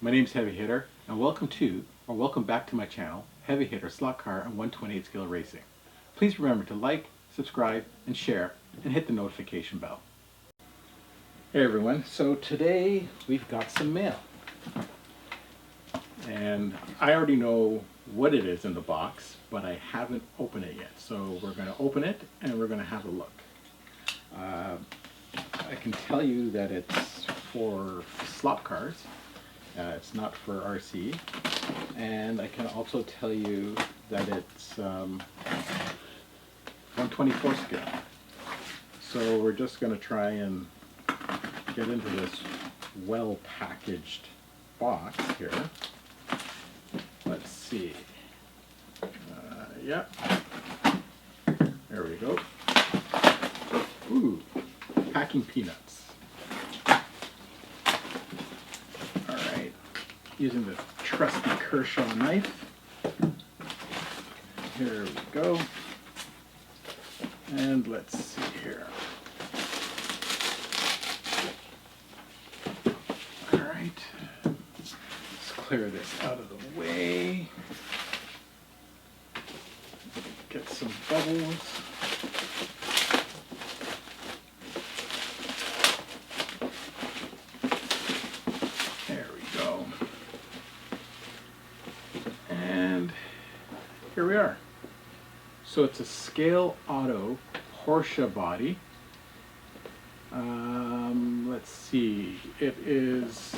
My name is Heavy Hitter, and welcome back to my channel, Heavy Hitter Slot Car and 128 Scale Racing. Please remember to like, subscribe, and share, and hit the notification bell. Hey everyone, so today we've got some mail. And I already know what it is in the box, but I haven't opened it yet. So we're going to open it and we're going to have a look. I can tell you that it's for slot cars. It's not for RC. And I can also tell you that it's 124 scale. So we're just going to try and get into this well-packaged box here. Let's see. Yeah. There we go. Ooh, packing peanuts. All right. Using the trusty Kershaw knife. Here we go. And let's see here. All right. Let's clear this out of the way. Get some bubbles. There we go. And here we are. So it's a Scaleauto Porsche body. Let's see. It is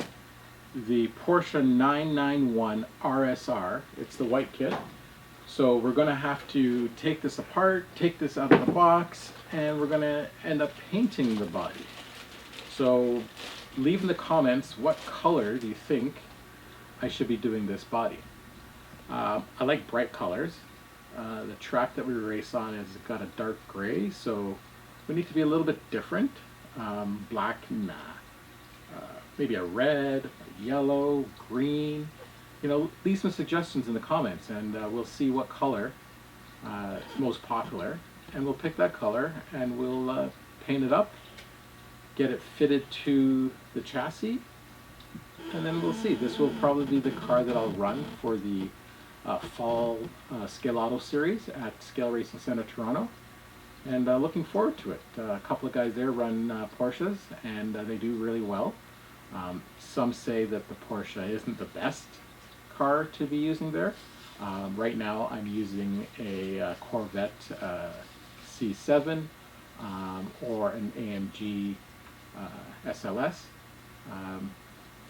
the Porsche 991 RSR. It's the white kit. So we're going to have to take this apart, take this out of the box, and we're going to end up painting the body. So leave in the comments what color do you think I should be doing this body. I like bright colors. The track that we race on has got a dark gray, so we need to be a little bit different. Black, nah. Maybe a red, a yellow, green. You know, leave some suggestions in the comments, and we'll see what color is most popular, and we'll pick that color and we'll paint it up, get it fitted to the chassis, and then we'll see. This will probably be the car that I'll run for the fall Scaleauto series at Scale Racing Center Toronto, and looking forward to it. A couple of guys there run Porsches, and they do really well. Some say that the Porsche isn't the best car to be using there. Right now I'm using a Corvette C7 or an AMG SLS.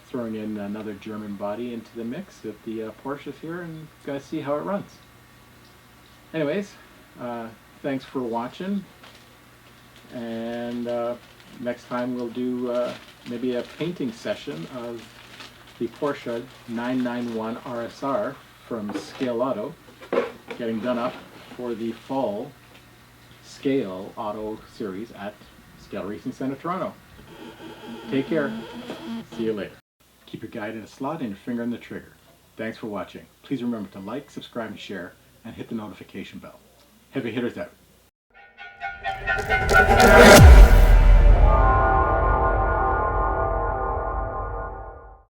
Throwing in another German body into the mix with the Porsches here, and gotta see how it runs. Anyways, thanks for watching, and next time we'll do maybe a painting session of the Porsche 991 RSR from Scaleauto, getting done up for the fall Scaleauto series at Scale Racing Center Toronto. Take care. See you later. Keep your guide in a slot and your finger on the trigger. Thanks for watching. Please remember to like, subscribe, and share, and hit the notification bell. Heavy Hitters out.